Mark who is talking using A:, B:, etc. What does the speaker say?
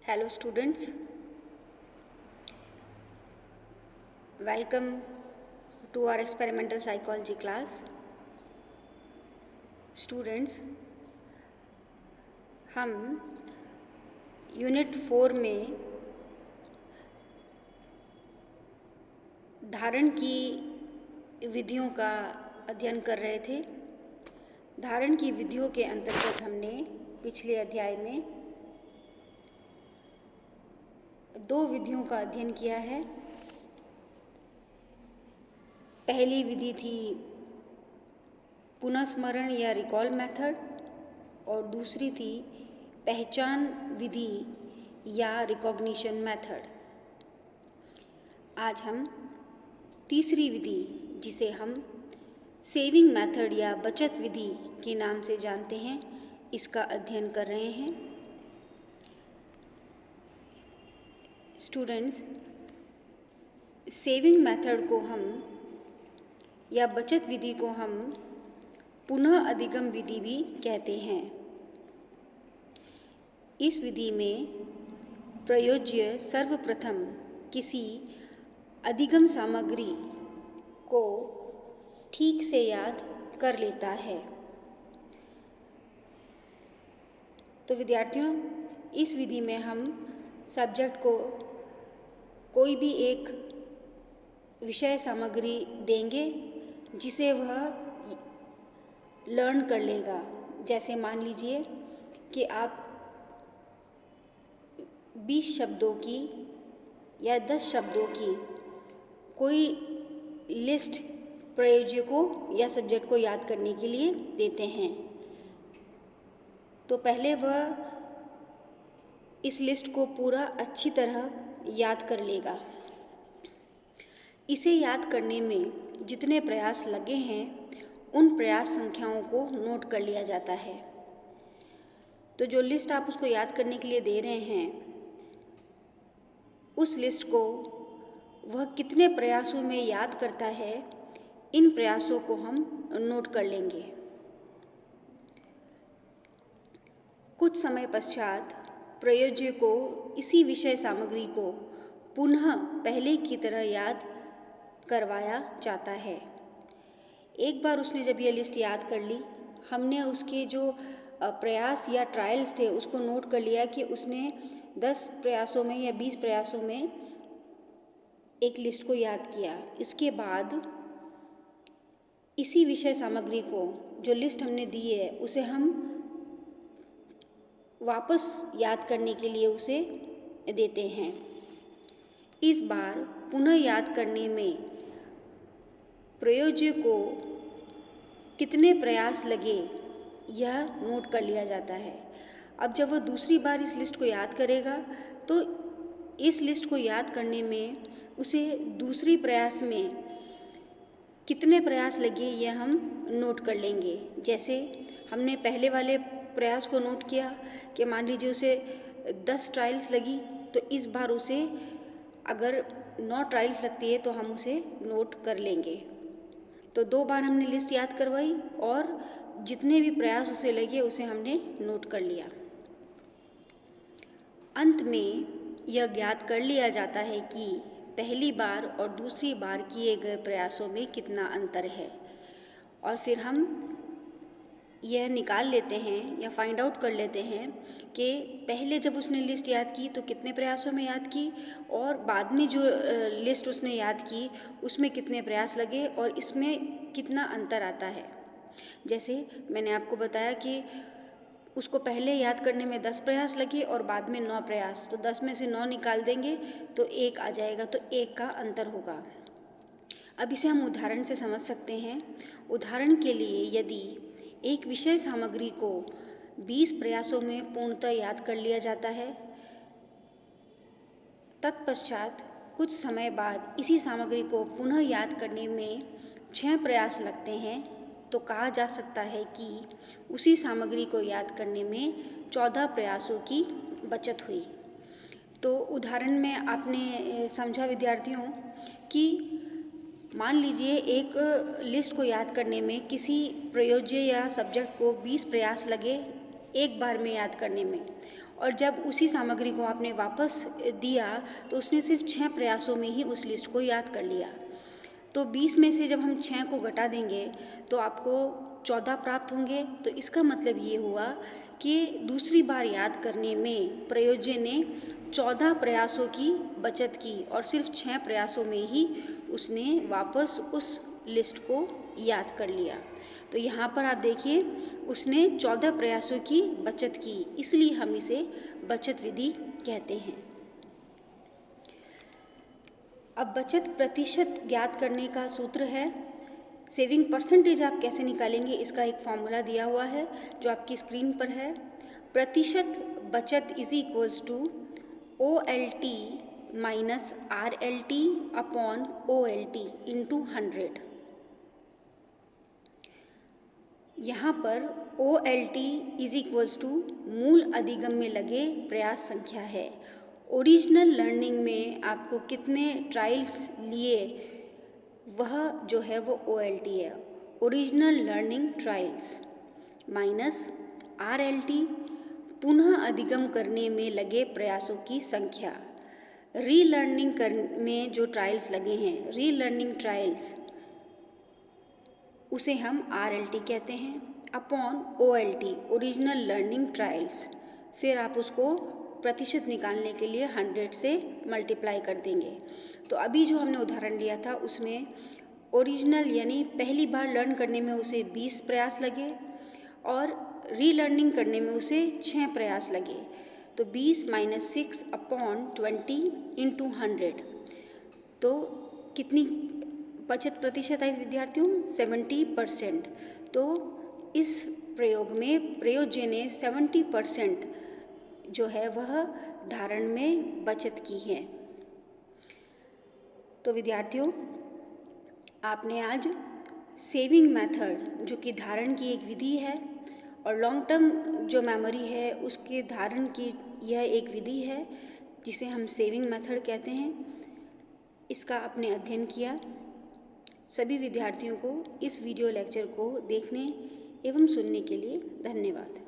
A: Hello students, welcome to our experimental psychology class. Students, हम unit 4 में धारण की विधियों का अध्ययन कर रहे थे। धारण की विधियों के अंतर्गत हमने पिछले अध्याय में 2 विधियों का अध्ययन किया है। पहली विधि थी पुनःस्मरण या रिकॉल मेथड और दूसरी थी पहचान विधि या रिकॉग्निशन मेथड। आज हम तीसरी विधि, जिसे हम सेविंग मेथड या बचत विधि के नाम से जानते हैं, इसका अध्ययन कर रहे हैं। स्टूडेंट्स, सेविंग मेथड को हम या बचत विधि को हम पुनः अधिगम विधि भी कहते हैं। इस विधि में प्रयोज्य सर्वप्रथम किसी अधिगम सामग्री को ठीक से याद कर लेता है। तो विद्यार्थियों, इस विधि में हम सब्जेक्ट को कोई भी एक विषय सामग्री देंगे जिसे वह लर्न कर लेगा। जैसे मान लीजिए कि आप 20 शब्दों की या 10 शब्दों की कोई लिस्ट प्रयोज्य को या सब्जेक्ट को याद करने के लिए देते हैं, तो पहले वह इस लिस्ट को पूरा अच्छी तरह याद कर लेगा। इसे याद करने में जितने प्रयास लगे हैं, उन प्रयास संख्याओं को नोट कर लिया जाता है। तो जो लिस्ट आप उसको याद करने के लिए दे रहे हैं, उस लिस्ट को वह कितने प्रयासों में याद करता है, इन प्रयासों को हम नोट कर लेंगे। कुछ समय पश्चात प्रयोज्य को इसी विषय सामग्री को पुनः पहले की तरह याद करवाया जाता है। एक बार उसने जब यह लिस्ट याद कर ली, हमने उसके जो प्रयास या ट्रायल्स थे उसको नोट कर लिया कि उसने 10 प्रयासों में या 20 प्रयासों में एक लिस्ट को याद किया। इसके बाद इसी विषय सामग्री को, जो लिस्ट हमने दी है, उसे हम वापस याद करने के लिए उसे देते हैं। इस बार पुनः याद करने में प्रयोज्य को कितने प्रयास लगे, यह नोट कर लिया जाता है। अब जब वह दूसरी बार इस लिस्ट को याद करेगा, तो इस लिस्ट को याद करने में उसे दूसरी प्रयास में कितने प्रयास लगे, यह हम नोट कर लेंगे। जैसे हमने पहले वाले प्रयास को नोट किया कि मान लीजिए उसे 10 ट्रायल्स लगी, तो इस बार उसे अगर 9 ट्रायल्स लगती है तो हम उसे नोट कर लेंगे। तो 2 बार हमने लिस्ट याद करवाई और जितने भी प्रयास उसे लगे उसे हमने नोट कर लिया। अंत में यह ज्ञात कर लिया जाता है कि पहली बार और दूसरी बार किए गए प्रयासों में कितना अंतर है, और फिर हम यह निकाल लेते हैं या फाइंड आउट कर लेते हैं कि पहले जब उसने लिस्ट याद की तो कितने प्रयासों में याद की, और बाद में जो लिस्ट उसने याद की उसमें कितने प्रयास लगे और इसमें कितना अंतर आता है। जैसे मैंने आपको बताया कि उसको पहले याद करने में 10 प्रयास लगे और बाद में 9 प्रयास, तो 10 में से 9 निकाल देंगे तो 1 आ जाएगा, तो 1 का अंतर होगा। अब इसे हम उदाहरण से समझ सकते हैं। उदाहरण के लिए, यदि एक विषय सामग्री को 20 प्रयासों में पूर्णतः याद कर लिया जाता है, तत्पश्चात कुछ समय बाद इसी सामग्री को पुनः याद करने में 6 प्रयास लगते हैं, तो कहा जा सकता है कि उसी सामग्री को याद करने में 14 प्रयासों की बचत हुई। तो उदाहरण में आपने समझा विद्यार्थियों कि मान लीजिए एक लिस्ट को याद करने में किसी प्रयोज्य या सब्जेक्ट को 20 प्रयास लगे एक बार में याद करने में, और जब उसी सामग्री को आपने वापस दिया तो उसने सिर्फ 6 प्रयासों में ही उस लिस्ट को याद कर लिया। तो 20 में से जब हम 6 को घटा देंगे तो आपको 14 प्राप्त होंगे। तो इसका मतलब ये हुआ कि दूसरी बार याद करने में प्रयोज्य ने 14 प्रयासों की बचत की और सिर्फ 6 प्रयासों में ही उसने वापस उस लिस्ट को याद कर लिया। तो यहाँ पर आप देखिए उसने 14 प्रयासों की बचत की, इसलिए हम इसे बचत विधि कहते हैं। अब बचत प्रतिशत ज्ञात करने का सूत्र है। सेविंग परसेंटेज आप कैसे निकालेंगे, इसका एक फॉर्मूला दिया हुआ है जो आपकी स्क्रीन पर है। प्रतिशत बचत is equals to OLT minus RLT upon OLT into 100। यहाँ पर OLT इज इक्वल्स टू मूल अधिगम में लगे प्रयास संख्या है। ओरिजिनल लर्निंग में आपको कितने ट्रायल्स लिए वह जो है वो OLT है, original learning trials, minus RLT पुनः अधिगम करने में लगे प्रयासों की संख्या। रीलर्निंग में जो ट्रायल्स लगे हैं, रीलर्निंग ट्रायल्स, उसे हम RLT कहते हैं, upon OLT original learning trials. फिर आप उसको प्रतिशत निकालने के लिए 100 से मल्टीप्लाई कर देंगे। तो अभी जो हमने उदाहरण लिया था उसमें ओरिजिनल यानी पहली बार लर्न करने में उसे 20 प्रयास लगे और रीलर्निंग करने में उसे 6 प्रयास लगे। तो 20 माइनस 6 अपॉन 20 इंटू 100, तो कितनी बचत प्रतिशत आई विद्यार्थियों? 70%। तो इस प्रयोग में प्रयोज्य ने 70% जो है वह धारण में बचत की है। तो विद्यार्थियों, आपने आज सेविंग मेथड जो कि धारण की एक विधि है और लॉन्ग टर्म जो मेमोरी है उसके धारण की यह एक विधि है जिसे हम सेविंग मेथड कहते हैं, इसका आपने अध्ययन किया। सभी विद्यार्थियों को इस वीडियो लेक्चर को देखने एवं सुनने के लिए धन्यवाद।